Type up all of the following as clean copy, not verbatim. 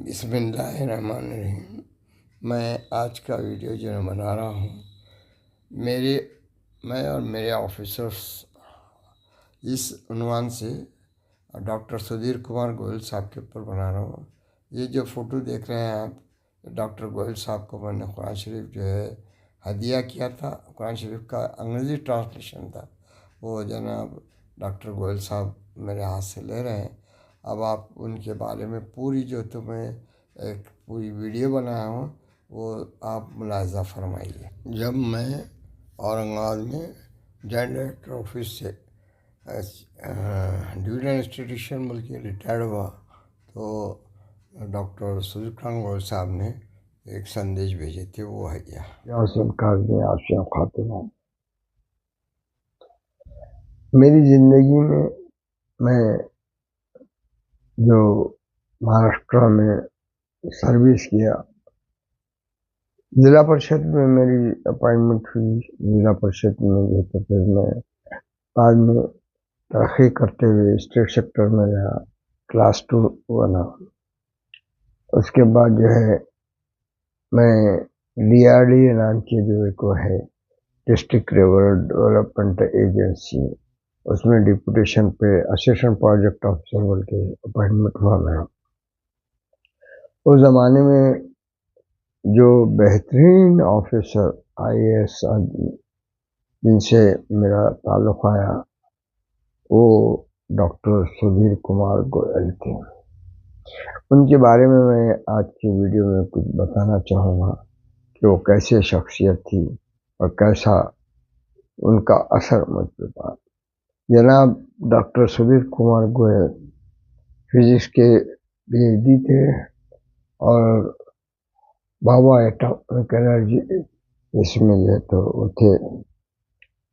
बिस्मिल्लाहिर्रहमानिर्रहीम। मैं आज का वीडियो जो मैं बना रहा हूँ, मैं और मेरे ऑफिसर्स इस उन्वान से डॉक्टर सुधीर कुमार गोयल साहब के ऊपर बना रहा हूँ। ये जो फ़ोटो देख रहे हैं आप, डॉक्टर गोयल साहब को मैंने कुरान शरीफ जो है हदिया किया था। कुरान शरीफ का अंग्रेज़ी ट्रांसलेशन था, वो जनाब डॉक्टर गोयल साहब मेरे हाथ से ले रहे हैं। अब आप उनके बारे में पूरी जो मैं एक पूरी वीडियो बनाया हूँ वो आप मुलाहिज़ा फरमाइए। जब मैं औरंगाबाद में जॉइंट डायरेक्टर ऑफिस से डिवीजन इंस्टीट्यूशन बल्कि रिटायर्ड हुआ तो डॉक्टर सुधीर कुमार गोयल साहब ने एक संदेश भेजे थे, वो है खातिमा। मेरी ज़िंदगी में मैं जो महाराष्ट्र में सर्विस किया, जिला परिषद में मेरी अपॉइंटमेंट हुई। जिला परिषद में जो तो फिर मैं बाद में तरक्की करते हुए स्टेट सेक्टर में गया, क्लास 2 बना। उसके बाद जो है मैं DRDA नाम की जो एक है डिस्ट्रिक्ट रूरल डेवलपमेंट एजेंसी, उसमें डिप्यूटेशन पे असिस्टेंट प्रोजेक्ट ऑफिसर बोल के अपॉइंटमेंट हुआ मेरा। उस ज़माने में जो बेहतरीन ऑफिसर IAS जिनसे मेरा ताल्लुक़ आया वो डॉक्टर सुधीर कुमार गोयल थे। उनके बारे में मैं आज की वीडियो में कुछ बताना चाहूँगा कि वो कैसे शख्सियत थी और कैसा उनका असर मुझ पर पड़ा। जनाब डॉक्टर सुधीर कुमार गोयल फिजिक्स के PhD थे और बाबा एटॉमिक एनर्जी इसमें जो तो वो थे,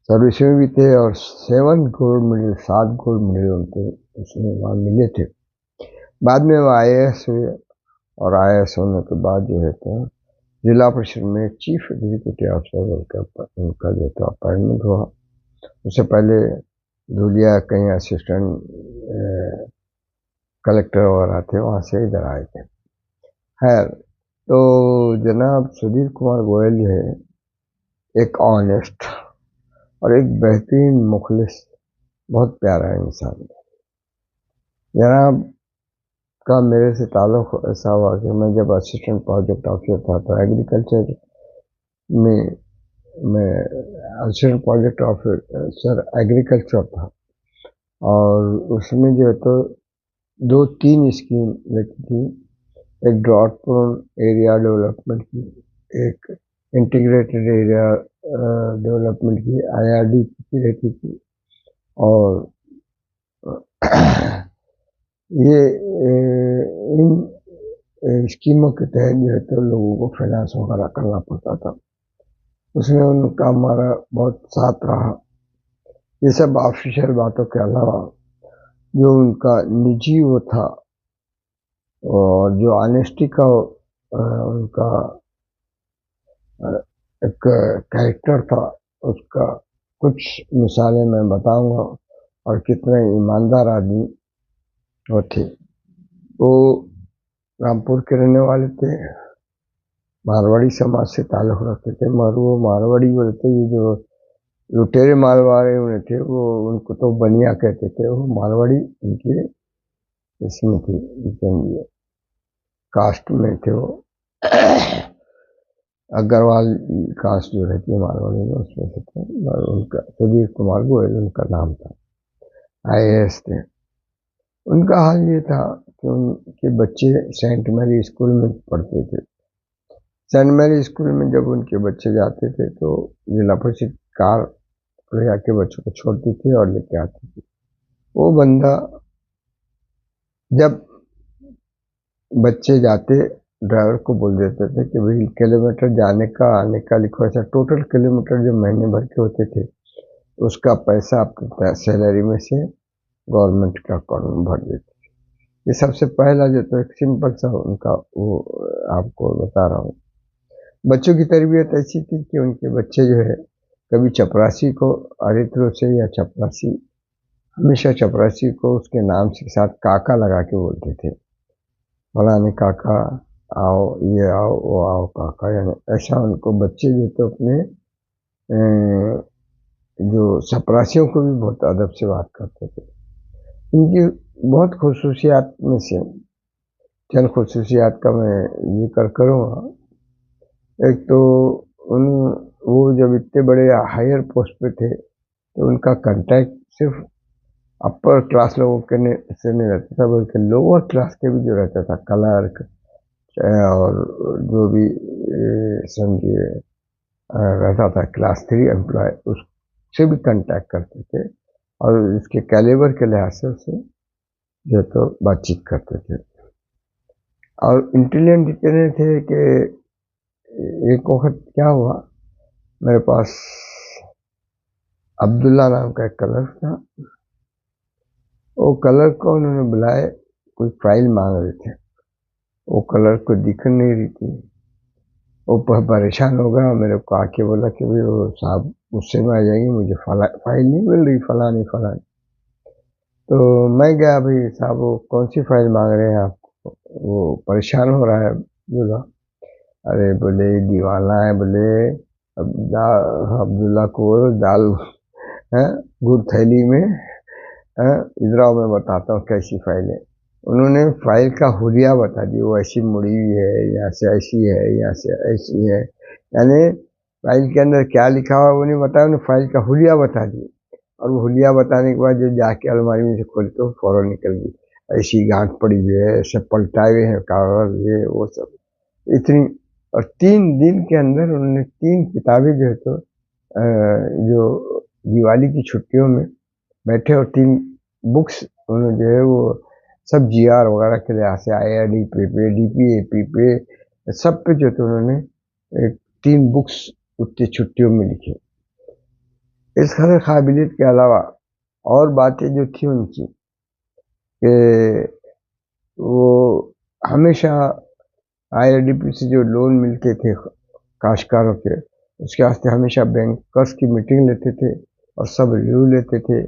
सर्विस में भी थे और 7 गोल्ड मेडल 7 गोल्ड मेडल उनको उसमें वहाँ मिले थे। बाद में वो IAS हुए और IAS होने के बाद जो है तो जिला परिषद में चीफ एग्जीक्यूटिव ऑफिसर बोलकर उनका जो था अपॉइंटमेंट हुआ। उससे पहले धुलिया कहीं असिस्टेंट कलेक्टर वगैरह थे, वहाँ से इधर आए थे। खैर, तो जनाब सुधीर कुमार गोयल जो है एक ऑनेस्ट और एक बेहतरीन मुखलिस बहुत प्यारा इंसान है। जनाब का मेरे से ताल्लुक़ ऐसा हुआ कि मैं जब असिस्टेंट प्रोजेक्ट ऑफिसर था तो एग्रीकल्चर में मैं असिस्टेंट प्रोजेक्ट ऑफिसर एग्रीकल्चर था और उसमें जो है तो 2-3 स्कीम लगी थी। एक ड्रॉट प्रोन एरिया डेवलपमेंट की, एक इंटीग्रेटेड एरिया डेवलपमेंट की IRD की रहती थी और ये इन स्कीमों के तहत जो है तो लोगों को फाइनेंस वगैरह करना पड़ता था। उसमें उनका हमारा बहुत साथ रहा। ये सब ऑफिशियल बातों के अलावा जो उनका निजी वो था और जो ऑनेस्टी का उनका एक कैरेक्टर था, उसका कुछ मिसालें मैं बताऊंगा और कितने ईमानदार आदमी वो थे। वो रामपुर के रहने वाले थे, मारवाड़ी समाज से ताल्लुक़ रखते थे। वो मारवाड़ी बोलते ये जो लुटेरे मारवाड़ी उन्हें थे, वो उनको तो बनिया कहते थे। वो मारवाड़ी उनके इसमें थी, कास्ट में थे। वो अग्रवाल कास्ट जो रहती है मारवाड़ी में, उसमें से थे। उनका सुधीर कुमार गोयल उनका नाम था, IAS थे। उनका हाल ये था कि उनके बच्चे सेंट मैरी स्कूल में पढ़ते थे। सेंट मैरी स्कूल में जब उनके बच्चे जाते थे तो जिला परिषद कार ले आके बच्चों को छोड़ती थी और लेके आती थी। वो बंदा जब बच्चे जाते ड्राइवर को बोल देते थे कि भाई किलोमीटर जाने का आने का लिखो, ऐसा टोटल किलोमीटर जो महीने भर के होते थे उसका पैसा आपके सैलरी में से गवर्नमेंट का अकाउंट में भर देते। ये सबसे पहला जो तो एक सिंपल सा उनका वो आपको बता रहा हूँ। बच्चों की तरबियत ऐसी थी कि उनके बच्चे जो है कभी चपरासी को अरित्रो से या चपरासी, हमेशा चपरासी को उसके नाम के साथ काका लगा के बोलते थे। फलाने काका आओ, ये आओ, वो आओ काका, यानी ऐसा उनको बच्चे जो तो अपने जो चपरासियों को भी बहुत अदब से बात करते थे। इनकी बहुत खसूसियात में से चंद खसूसियात का मैं जिक्र करूँगा। एक तो उन वो जब इतने बड़े हायर पोस्ट पे थे तो उनका कांटेक्ट सिर्फ अपर क्लास लोगों के से नहीं रहता था, बल्कि लोअर क्लास के भी जो रहता था, क्लर्क और जो भी समझिए रहता था क्लास 3 एम्प्लॉय, उससे भी कांटेक्ट करते थे और इसके कैलिबर के लिहाज से उससे जो तो बातचीत करते थे। और इंटेलिजेंट इतने थे कि एक वक्त क्या हुआ, मेरे पास अब्दुल्ला नाम का एक क्लर्क था। वो क्लर्क को उन्होंने बुलाए, कोई फाइल मांग रहे थे। वो क्लर्क को दिख नहीं रही थी। वो परेशान हो गया, मेरे को आके बोला कि भाई वो साहब गुस्से में आ जाएंगे, मुझे फाइल नहीं मिल रही, फलानी फलानी। तो मैं गया, भाई साहब वो कौन सी फाइल मांग रहे हैं आपको? वो परेशान हो रहा है। बोला अरे, बोले दीवाना है, बोले अब्दुल्ला को दाल है गुड़ थैली में है, इधर आओ मैं बताता हूँ कैसी फाइल है। उन्होंने फाइल का हुलिया बता दी, वो ऐसी मुड़ी हुई है, यहाँ से ऐसी है, यहाँ से ऐसी है, यानी फाइल के अंदर क्या लिखा हुआ वो नहीं बताया, उन्हें फाइल का हुलिया बता दी। और वो हुलिया बताने के बाद जो जाके अलमारी में से खोले तो फौरन निकल गई, ऐसी गांठ पड़ी हुई है, ऐसे पलटाए हुए हैं कागज, ये वो सब इतनी। और 3 दिन के अंदर उन्होंने 3 किताबें जो है तो जो दिवाली की छुट्टियों में बैठे और 3 बुक्स उन्होंने जो है वो सब जीआर वगैरह के लिहाज से IRDP पे, DPAP पे, सब पे जो थे उन्होंने 3 बुक्स उतनी छुट्टियों में लिखे। इस खबर काबिलियत के अलावा और बातें जो थी उनकी कि वो हमेशा IRDP से जो लोन मिलते थे काश्तकारों के, उसके वास्ते हमेशा बैंकर्स की मीटिंग लेते थे और सब रिव्यू लेते थे।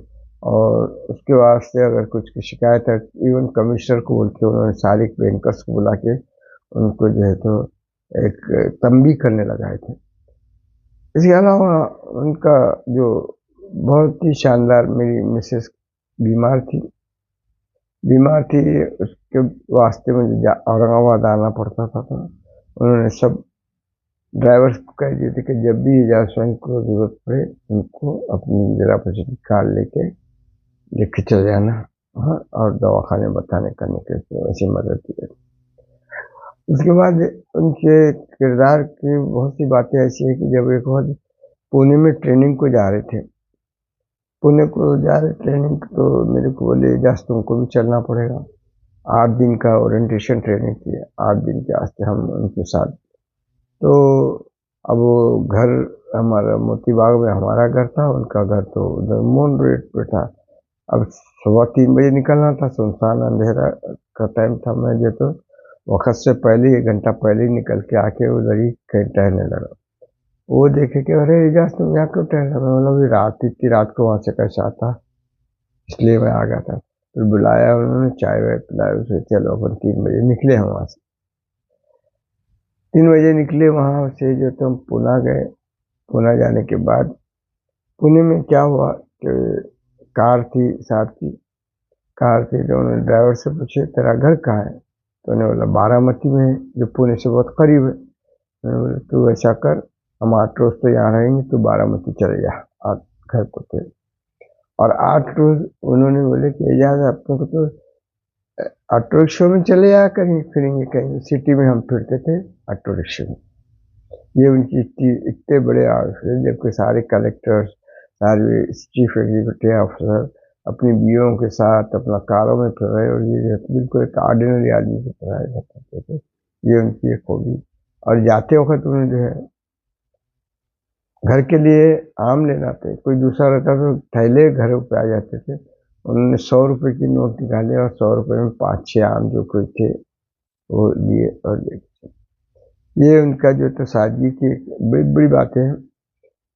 और उसके वास्ते अगर कुछ की शिकायत है, इवन कमिश्नर को बोल के उन्होंने सारे बैंकर्स को बुला के उनको जो है तो एक तंबी करने लगाए थे। इसके अलावा उनका जो बहुत ही शानदार, मेरी मिसेस बीमार थी, उसके वास्ते मुझे औरंगाबाद आना पड़ता था, तो उन्होंने सब ड्राइवर्स को कह दिए थे कि जब भी एजाज स्वयं को जरूरत पड़े उनको अपनी जरा पसंद कार लेके चले जाना। हाँ, और दवाखाने बताने करने के वैसी मदद की। उसके बाद उनके किरदार की बहुत सी बातें ऐसी है कि जब एक बार पुणे में ट्रेनिंग को जा रहे थे, पुणे को जा रहे ट्रेनिंग, तो मेरे को बोले एजाज तुमको भी चलना पड़ेगा। 8 दिन का ओरिएंटेशन ट्रेनिंग की है, 8 दिन के वास्ते हम उनके साथ। तो अब वो घर हमारा मोती बाग में हमारा घर था, उनका घर तो उधर मोन रोड पे था। अब सुबह 3 बजे निकलना था, सुनसान अंधेरा का टाइम था। मैं जो तो वक्त से पहले 1 घंटा पहले ही निकल के आके उधर ही कहीं टहलने लगा। वो देखे कि अरे एजाज तुम यहाँ क्यों टहल रहे? मैं बोला भी इतनी रात को वहाँ से कैसे आता, इसलिए मैं आ गया था। फिर बुलाया उन्होंने, चाय वाय पिलाया, उसे चलो अपन 3 बजे निकले हम वहाँ से। 3 बजे निकले वहाँ से जो तो हम पुणे गए। पुणे जाने के बाद पुणे में क्या हुआ कि कार थी साथ की, कार थी, तो उन्होंने ड्राइवर से पूछे तेरा घर कहाँ है? तो उन्होंने बोला बारामती में है, जो पुणे से बहुत करीब है। मैंने बोला तू ऐसा कर, हम 8 रोज तो यहाँ रहेंगे, तू बारामती चले जा घर को तेरे। और 8 रोज उन्होंने बोले कि एजाज अपने को तो ऑटो रिक्शा में चले जाया करेंगे, फिरेंगे कहीं, सिटी में हम फिरते थे ऑटो रिक्शा में। ये उनकी इतने बड़े ऑफिसर, जबकि सारे कलेक्टर्स, सारे चीफ एग्जीक्यूटिव ऑफिसर अपनी बीवियों के साथ अपना कारों में फिर रहे, और ये बिल्कुल एक ऑर्डिनरी आदमी की तरह करते थे। ये उनकी एक हॉबी। और जाते वक्त उन्हें जो है घर के लिए आम लेना थे, कोई दूसरा रहता तो थैले घरों पे आ जाते थे। उन्होंने 100 रुपए की नोट निकाले और 100 रुपए में 5-6 आम जो कोई थे वो लिए और ले। ये उनका जो तो सादगी की बड़ी बड़ी बातें हैं।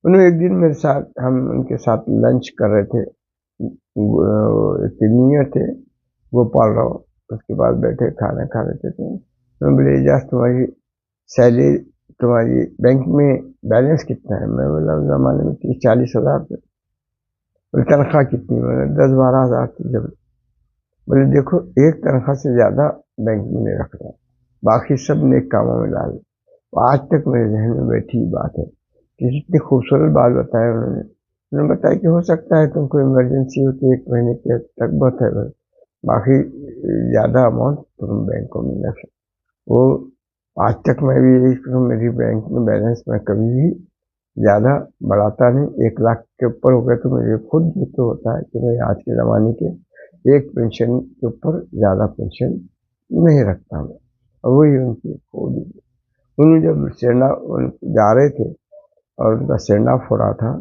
उन्होंने एक दिन मेरे साथ, हम उनके साथ लंच कर रहे थे, एक इंजीनियर थे गोपाल राव, उसके बाद बैठे खाना खा रहे थे, तो बोले एजाज तुम्हारी सैलरी, तुम्हारी बैंक में बैलेंस कितना है? मैं बोला उस जमाने में 30-40 हज़ार थे। बोले तनख्वाह कितनी? मैंने 10-12 हज़ार थी जब। बोले देखो, एक तनख्वाह से ज़्यादा बैंक में नहीं रख रहा, बाकी सब नेक कामों में डाल। आज तक मेरे जहन में बैठी बात है कि इतनी खूबसूरत बात बताया उन्होंने। उन्होंने बताया कि हो सकता है तुमको इमरजेंसी हो तो 1 महीने के तक बहुत है, बाकी ज़्यादा अमाउंट तुम बैंकों में रख सकते। वो आज तक मैं भी यही करूँ, मेरी बैंक में बैलेंस मैं कभी भी ज़्यादा बढ़ाता नहीं। 1 लाख के ऊपर हो गया तो मुझे खुद ये तो होता है कि मैं आज के ज़माने के एक पेंशन के ऊपर ज़्यादा पेंशन नहीं रखता मैं। और वही उनकी खूबी। उन्होंने जब जा रहे थे और उनका सेंड ऑफ हो रहा था,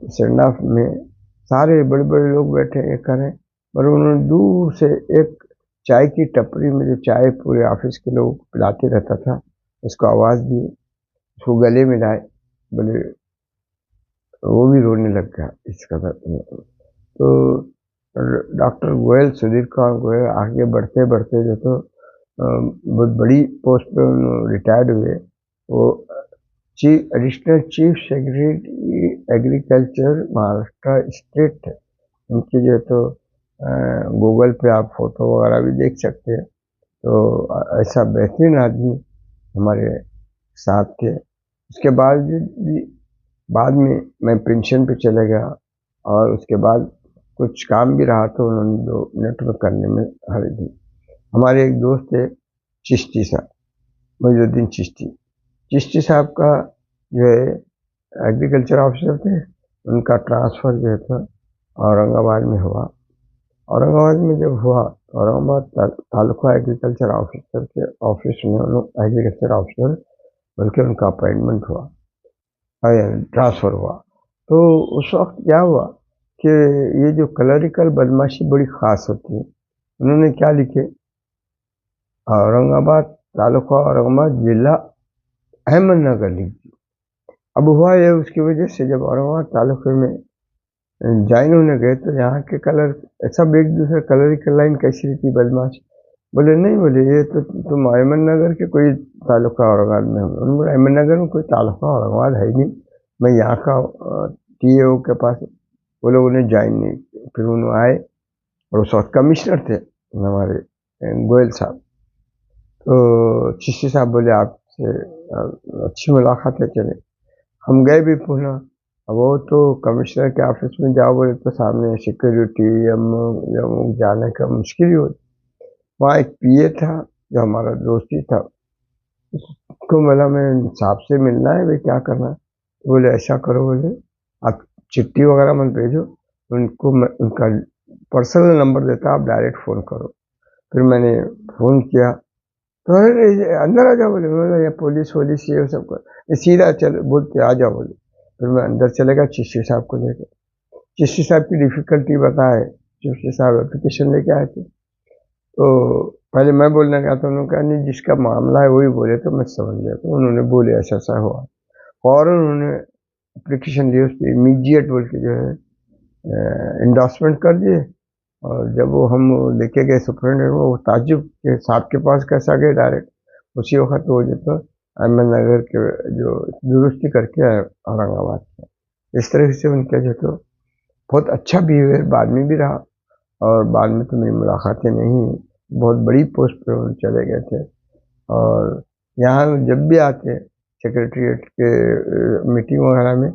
तो सेंड ऑफ में सारे बड़े बड़े लोग बैठे एक करें, पर उन्होंने दूर से एक चाय की टपरी में जो चाय पूरे ऑफिस के लोग पिलाते रहता था, उसको आवाज़ दी, उसको गले मिलाए। बोले वो भी रोने लग गया इस कदर। तो डॉक्टर गोयल, सुधीर कुमार गोयल आगे बढ़ते बढ़ते जो तो बहुत बड़ी पोस्ट पे रिटायर्ड हुए। वो additional chief secretary agriculture Maharashtra state है उनकी, जो तो गूगल पे आप फोटो वगैरह भी देख सकते हैं। तो ऐसा बेहतरीन आदमी हमारे साथ थे। उसके बाद भी बाद में मैं पेंशन पे चले गया, और उसके बाद कुछ काम भी रहा तो उन्होंने 2 मिनट में करने में हरी दी। हमारे एक दोस्त थे चिश्ती साहब, मोइनुद्दीन चिश्ती। चिश्ती साहब का जो है एग्रीकल्चर ऑफिसर थे, उनका ट्रांसफ़र जो था औरंगाबाद में हुआ। औरंगाबाद में जब हुआ तो औरंगाबाद तालुका एग्रीकल्चर ऑफिसर के ऑफिस में एग्रीकल्चर ऑफिसर बल्कि उनका अपॉइंटमेंट हुआ, ट्रांसफ़र हुआ। तो उस वक्त क्या हुआ कि ये जो क्लरिकल बदमाशी बड़ी ख़ास होती है। उन्होंने क्या लिखे, औरंगाबाद तालुका औरंगाबाद जिला अहमदनगर लिख दिया। अब हुआ ये उसकी वजह से, जब औरंगाबाद तालुके में ज्वाइन होने गए तो यहाँ के कलर सब एक दूसरे क्लरिकल लाइन कैसी रहती बदमाश। बोले नहीं, बोले ये तो तुम अहमदनगर के कोई तालुका औरंगाबाद में हो। उन्होंने बोला अहमदनगर में कोई तालुका औरंगाबाद है ही नहीं, मैं यहाँ का टीएओ के पास। वो लोग उन्हें ज्वाइन नहीं किया। फिर उन्होंने आए और उस वक्त कमिश्नर थे हमारे गोयल साहब। तो चिश्ती साहब बोले आपसे अच्छी मुलाकात है, चले। हम गए भी पुणे। अब वो तो कमिश्नर के ऑफिस में जाओ बोले तो सामने सिक्योरिटी जाने का मुश्किल ही होती। वहाँ एक पीए था जो हमारा दोस्त ही था, उसको बोला मैं साहब से मिलना है, भाई क्या करना है? तो बोले ऐसा करो, बोले आप चिट्ठी वगैरह मत भेजो, उनको उनका पर्सनल नंबर देता, आप डायरेक्ट फ़ोन करो। फिर मैंने फ़ोन किया तो अरे अंदर आ जाओ, बोले ये पुलिस वोलिस ये सब कर, सीधा चल बोलते आ जाओ, बोले। फिर मैं अंदर चले गया चिश्ती साहब को लेकर। चिश्ती साहब की डिफ़िकल्टी बताए, चिश्ती साहब एप्लीकेशन लेके आए थे। तो पहले मैं बोलने गया तो उन्होंने कहा नहीं, जिसका मामला है वही बोले, तो मैं समझ गया। तो उन्होंने बोले ऐसा ऐसा हुआ, और उन्होंने एप्लीकेशन दी, उस पर इमीडिएट बोल के जो है इंडोर्समेंट कर दिए। और जब वो हम लेके गए सुप्रिटेंडेंट, वो ताज्जुब के साहब के पास कैसा गए डायरेक्ट, उसी वक्त वो जो तो अहमदनगर के जो दुरुस्ती करके आए औरंगाबाद से। इस तरह से उनका जो तो बहुत अच्छा बिहेवियर बाद में भी रहा, और बाद में तो मेरी मुलाकातें नहीं, बहुत बड़ी पोस्ट पे वो चले गए थे। और यहाँ जब भी आते सेक्रेटरीट के मीटिंग वगैरह में,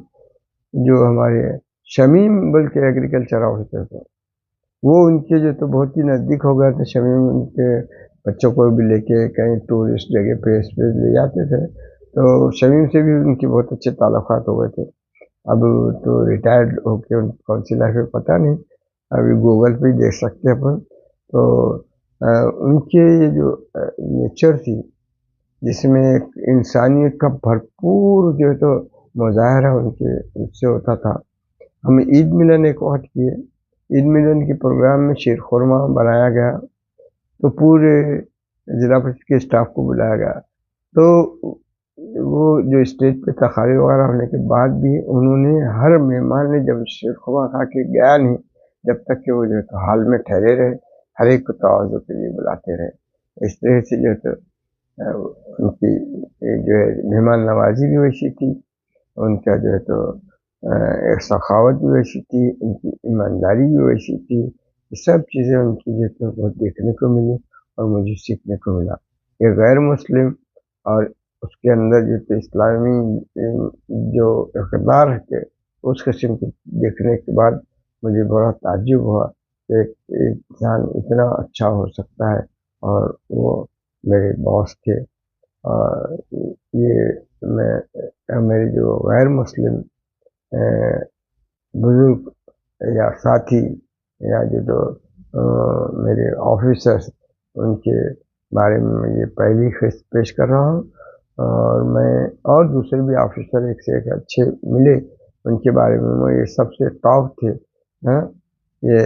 जो हमारे शमीम बोल के एग्रीकल्चर ऑफिसर थे, वो उनके जो तो बहुत ही नज़दीक हो गया था। शमीम उनके बच्चों को भी लेके कहीं टूरिस्ट जगह पे इस पे ले जाते थे, तो शमीम से भी उनके बहुत अच्छे ताल्लुकात हो गए थे। अब तो रिटायर्ड होके उनकी कौन सी लाइफ है पता नहीं, अभी गूगल पे ही देख सकते हैं अपन। तो उनके ये जो नेचर थी, जिसमें एक इंसानियत का भरपूर जो है तो मुजाहरा उनके उससे होता था। हम ईद मिलन एक वक्त किए, ईद मिलन के प्रोग्राम में शीर खुरमा बनाया गया, तो पूरे जिला परिषद के स्टाफ को बुलाया गया। तो वो जो स्टेज पे तकारीर वगैरह होने के बाद भी उन्होंने, हर मेहमान ने जब शीर खुरमा खा के गया नहीं, जब तक कि वो जो है तो हाल में ठहरे रहे, हर एक को तवाज़ुन के लिए बुलाते रहे। इस तरह से जो है तो उनकी जो है मेहमान नवाजी भी वैसी थी, उनका जो है तो एक सखावत भी वैसी थी, उनकी ईमानदारी भी वैसी थी। ये सब चीज़ें उनकी जो है तो बहुत देखने को मिली और मुझे सीखने को मिला। ये गैर मुस्लिम और उसके अंदर जो तो इस्लामी जो इक़दार थे, उस किस्म को देखने के बाद मुझे बड़ा ताज्जुब हुआ कि एक इंसान इतना अच्छा हो सकता है, और वो मेरे बॉस थे। और ये मेरे जो गैर मुस्लिम बुजुर्ग या साथी या जो मेरे ऑफिसर्स, उनके बारे में मैं ये पहली पेश कर रहा हूँ। और मैं और दूसरे भी ऑफिसर एक से एक अच्छे मिले, उनके बारे में मैं ये सबसे टॉप थे। हाँ, ये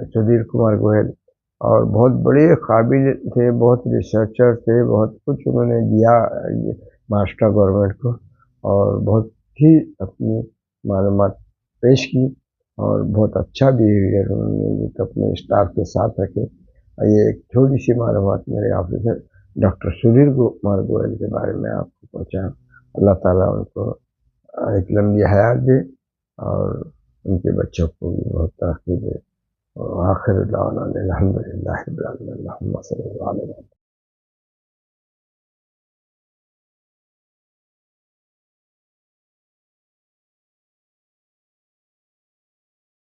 सुधीर कुमार गोयल, और बहुत बड़े काबिल थे, बहुत रिसर्चर थे, बहुत कुछ उन्होंने दिया ये महाराष्ट्र गवर्नमेंट को, और बहुत ही अपनी मालूमात पेश की, और बहुत अच्छा बिहेवियर उन्होंने तो अपने स्टाफ के साथ रखे। और ये एक छोटी सी मालूमात मेरे ऑफिसर डॉक्टर सुधीर कुमार गोयल के बारे में आपको पहुँचा। अल्लाह ताला उनको एक लंबी हयात दे, और उनके बच्चों को भी बहुत तरक्की दे। और आखिर दावाना अल्हम्दुलिल्लाहि रब्बिल आलमीन।